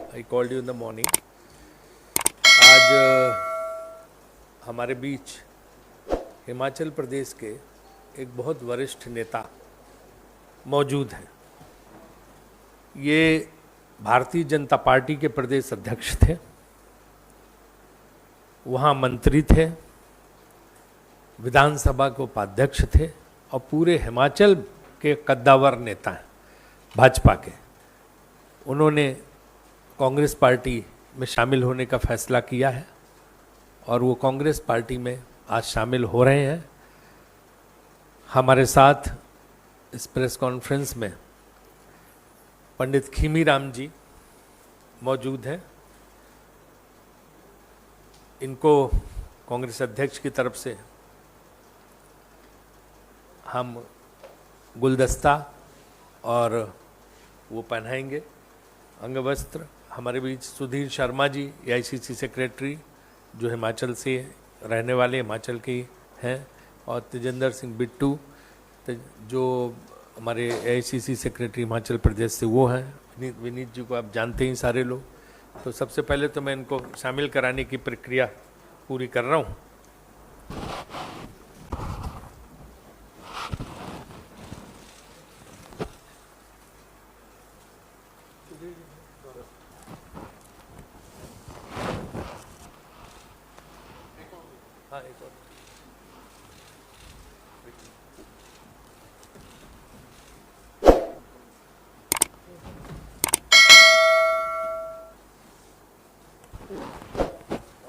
I called you in the morning. आज हमारे बीच हिमाचल प्रदेश के एक बहुत वरिष्ठ नेता मौजूद हैं। ये भारतीय जनता पार्टी के प्रदेश अध्यक्ष थे, वहाँ मंत्री थे, विधानसभा के उपाध्यक्ष थे और पूरे हिमाचल के कद्दावर नेता हैं भाजपा के। उन्होंने कांग्रेस पार्टी में शामिल होने का फैसला किया है और वो कांग्रेस पार्टी में आज शामिल हो रहे हैं। हमारे साथ इस प्रेस कॉन्फ्रेंस में पंडित खीमीराम जी मौजूद हैं। इनको कांग्रेस अध्यक्ष की तरफ से हम गुलदस्ता और वो पहनाएंगे अंगवस्त्र। हमारे बीच सुधीर शर्मा जी एआईसीसी सेक्रेटरी जो हिमाचल से रहने वाले हिमाचल के हैं, और तेजेंद्र सिंह बिट्टू जो हमारे एआईसीसी सेक्रेटरी हिमाचल प्रदेश से वो हैं। विनीत जी को आप जानते ही सारे लोग। तो सबसे पहले तो मैं इनको शामिल कराने की प्रक्रिया पूरी कर रहा हूँ। हाँ, एक और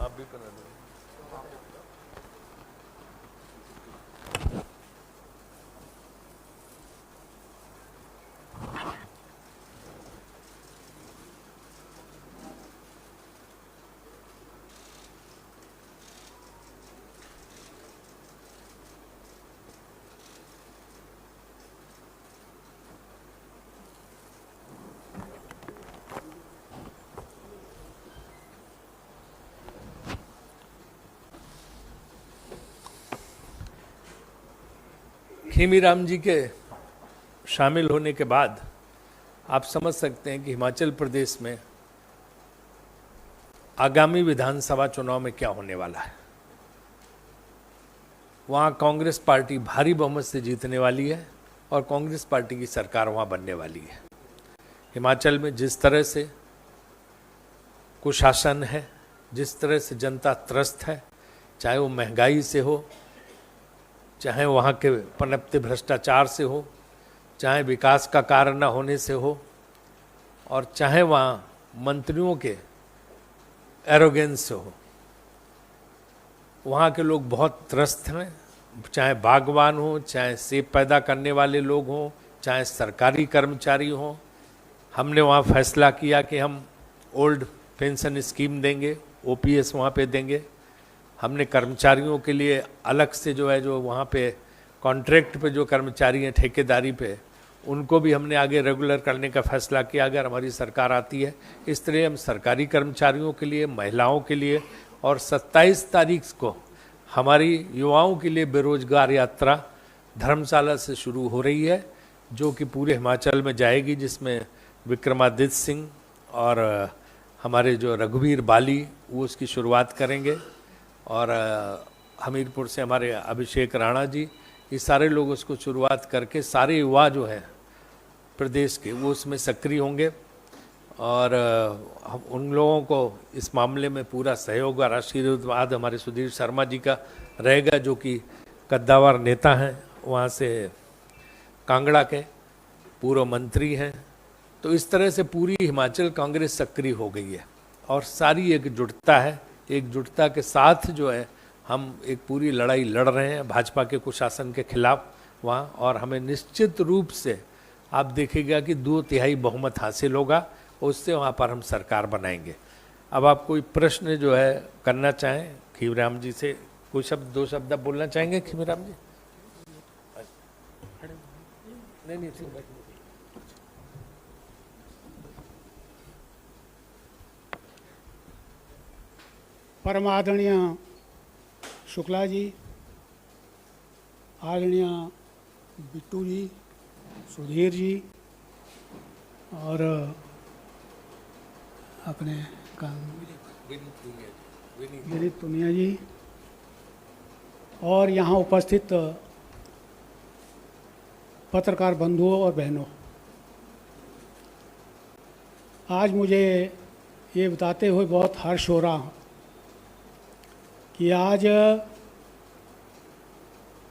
आप भी बना दो। खीमीराम जी के शामिल होने के बाद आप समझ सकते हैं कि हिमाचल प्रदेश में आगामी विधानसभा चुनाव में क्या होने वाला है। वहाँ कांग्रेस पार्टी भारी बहुमत से जीतने वाली है और कांग्रेस पार्टी की सरकार वहाँ बनने वाली है। हिमाचल में जिस तरह से कुशासन है, जिस तरह से जनता त्रस्त है, चाहे वो महंगाई से हो, चाहे वहाँ के पनपते भ्रष्टाचार से हो, चाहे विकास का कार्य न होने से हो, और चाहे वहाँ मंत्रियों के एरोगेंस से हो, वहाँ के लोग बहुत त्रस्त हैं। चाहे बागवान हो, चाहे सेब पैदा करने वाले लोग हों, चाहे सरकारी कर्मचारी हों। हमने वहाँ फैसला किया कि हम ओल्ड पेंशन स्कीम देंगे, ओपीएस वहाँ पे देंगे। हमने कर्मचारियों के लिए अलग से जो वहाँ पे कॉन्ट्रैक्ट पे जो कर्मचारी हैं ठेकेदारी पे, उनको भी हमने आगे रेगुलर करने का फैसला किया अगर हमारी सरकार आती है। इस तरह हम सरकारी कर्मचारियों के लिए, महिलाओं के लिए, और 27 तारीख को हमारी युवाओं के लिए बेरोजगार यात्रा धर्मशाला से शुरू हो रही है, जो कि पूरे हिमाचल में जाएगी, जिसमें विक्रमादित्य सिंह और हमारे जो रघुवीर बाली वो उसकी शुरुआत करेंगे, और हमीरपुर से हमारे अभिषेक राणा जी, ये सारे लोग उसको शुरुआत करके सारे युवा जो हैं प्रदेश के वो उसमें सक्रिय होंगे। और हम उन लोगों को इस मामले में पूरा सहयोग और आशीर्वाद हमारे सुधीर शर्मा जी का रहेगा, जो कि कद्दावर नेता हैं, वहाँ से कांगड़ा के पूर्व मंत्री हैं। तो इस तरह से पूरी हिमाचल कांग्रेस सक्रिय हो गई है और सारी एकजुटता है। एकजुटता के साथ जो है हम एक पूरी लड़ाई लड़ रहे हैं भाजपा के कुशासन के खिलाफ वहाँ, और हमें निश्चित रूप से आप देखिएगा कि 2/3 बहुमत हासिल होगा, उससे वहाँ पर हम सरकार बनाएंगे। अब आप कोई प्रश्न जो है करना चाहें खीमीराम जी से, कोई शब्द 2 शब्द आप बोलना चाहेंगे खीमीराम जी? नहीं परम आदरणीय शुक्ला जी, आदरणीय बिट्टू जी, सुधीर जी और अपने विनीत पुनिया जी और यहाँ उपस्थित पत्रकार बंधुओं और बहनों, आज मुझे ये बताते हुए बहुत हर्ष हो रहा हूँ कि आज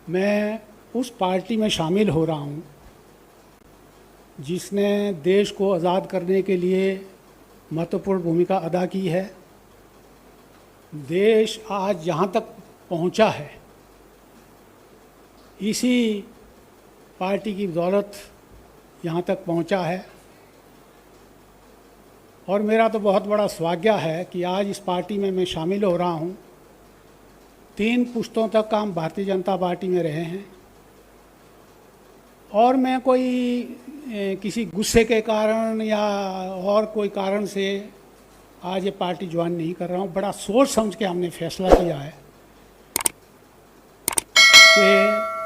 मैं उस पार्टी में शामिल हो रहा हूँ जिसने देश को आज़ाद करने के लिए महत्वपूर्ण भूमिका अदा की है। देश आज जहाँ तक पहुँचा है इसी पार्टी की बदौलत यहाँ तक पहुँचा है और मेरा तो बहुत बड़ा सौभाग्य है कि आज इस पार्टी में मैं शामिल हो रहा हूँ। 3 पुश्तों तक हम भारतीय जनता पार्टी में रहे हैं और मैं कोई किसी गुस्से के कारण या और कोई कारण से आज ये पार्टी ज्वाइन नहीं कर रहा हूँ। बड़ा सोच समझ के हमने फैसला किया है कि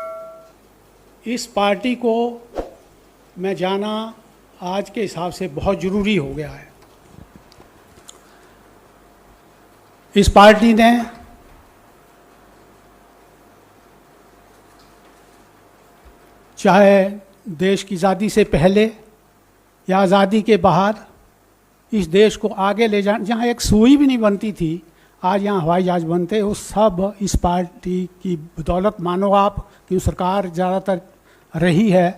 इस पार्टी को मैं जाना आज के हिसाब से बहुत ज़रूरी हो गया है। इस पार्टी ने चाहे देश की आज़ादी से पहले या आज़ादी के बाद इस देश को आगे ले जाना, जहाँ एक सुई भी नहीं बनती थी आज यहाँ हवाई जहाज़ बनते, वो सब इस पार्टी की बदौलत मानो आप कि सरकार ज़्यादातर रही है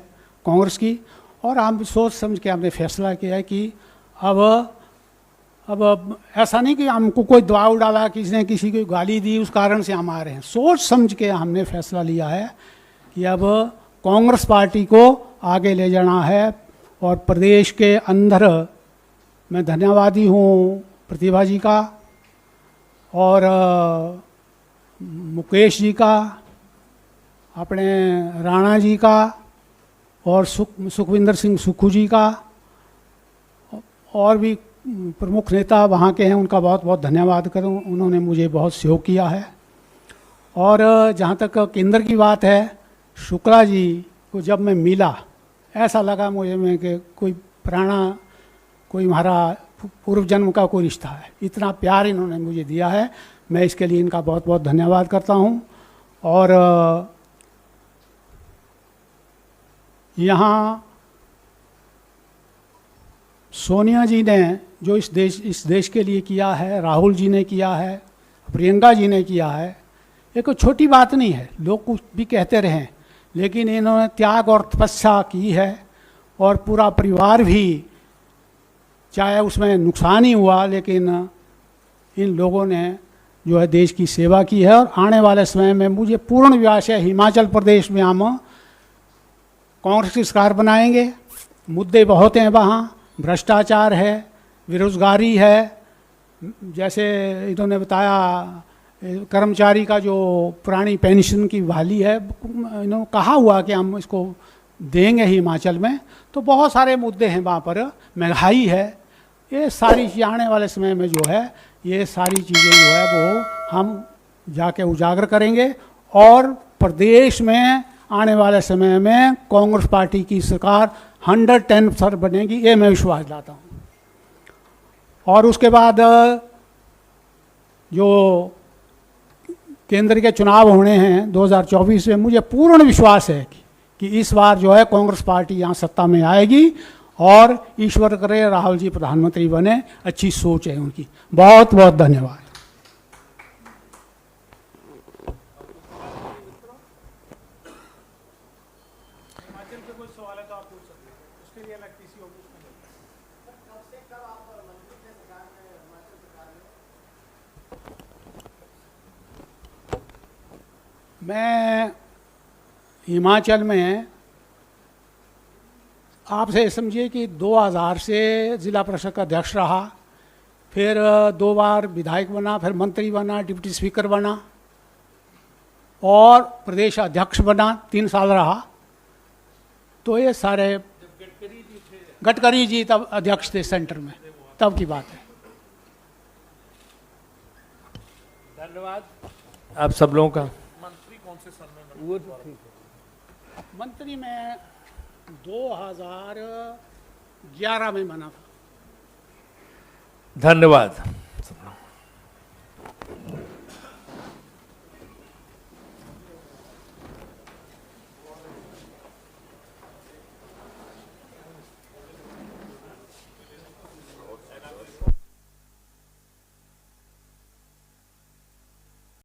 कांग्रेस की। और हम सोच समझ के हमने फैसला किया है कि अब ऐसा नहीं कि हमको कोई दबाव डाला, किसी ने किसी को गाली दी उस कारण से हम आ रहे हैं। सोच समझ के हमने फैसला लिया है कि अब कांग्रेस पार्टी को आगे ले जाना है। और प्रदेश के अंदर मैं धन्यवादी हूँ प्रतिभा जी का और मुकेश जी का, अपने राणा जी का और सुखविंदर सिंह सुक्खू जी का, और भी प्रमुख नेता वहाँ के हैं, उनका बहुत बहुत धन्यवाद करूँ। उन्होंने मुझे बहुत सहयोग किया है। और जहाँ तक केंद्र की बात है, शुक्ला जी को जब मैं मिला ऐसा लगा मुझे में कि कोई पुराना कोई हमारा पूर्व जन्म का कोई रिश्ता है। इतना प्यार इन्होंने मुझे दिया है, मैं इसके लिए इनका बहुत बहुत धन्यवाद करता हूँ। और यहाँ सोनिया जी ने जो इस देश के लिए किया है, राहुल जी ने किया है, प्रियंका जी ने किया है, ये कोई छोटी बात नहीं है। लोग कुछ भी कहते रहें, लेकिन इन्होंने त्याग और तपस्या की है और पूरा परिवार भी, चाहे उसमें नुकसान ही हुआ, लेकिन इन लोगों ने जो है देश की सेवा की है। और आने वाले समय में मुझे पूर्ण विश्वास है हिमाचल प्रदेश में हम कांग्रेस की सरकार बनाएंगे। मुद्दे बहुत हैं वहाँ, भ्रष्टाचार है, बेरोजगारी है, जैसे इन्होंने बताया कर्मचारी का जो पुरानी पेंशन की बहाली है, इन्होंने कहा हुआ कि हम इसको देंगे हिमाचल में। तो बहुत सारे मुद्दे हैं वहाँ पर, महंगाई है, ये सारी चीज़ें आने वाले समय में जो है ये सारी चीज़ें जो है वो हम जाके उजागर करेंगे। और प्रदेश में आने वाले समय में कांग्रेस पार्टी की सरकार 110% बनेगी, ये मैं विश्वास दिलाता हूँ। और उसके बाद जो केंद्र के चुनाव होने हैं 2024 में, मुझे पूर्ण विश्वास है कि इस बार जो है कांग्रेस पार्टी यहाँ सत्ता में आएगी और ईश्वर करे राहुल जी प्रधानमंत्री बने। अच्छी सोच है उनकी। बहुत बहुत धन्यवाद। मैं हिमाचल में आपसे समझिए कि 2000 से ज़िला परिषद का अध्यक्ष रहा, फिर 2 बार विधायक बना, फिर मंत्री बना, डिप्टी स्पीकर बना और प्रदेश अध्यक्ष बना, 3 साल रहा। तो ये सारे गडकरी जी तब अध्यक्ष थे सेंटर में, तब की बात है। धन्यवाद आप सब लोगों का। मंत्री कौन से सन में वो ठीक है। मंत्री में 2011 में बना था। धन्यवाद।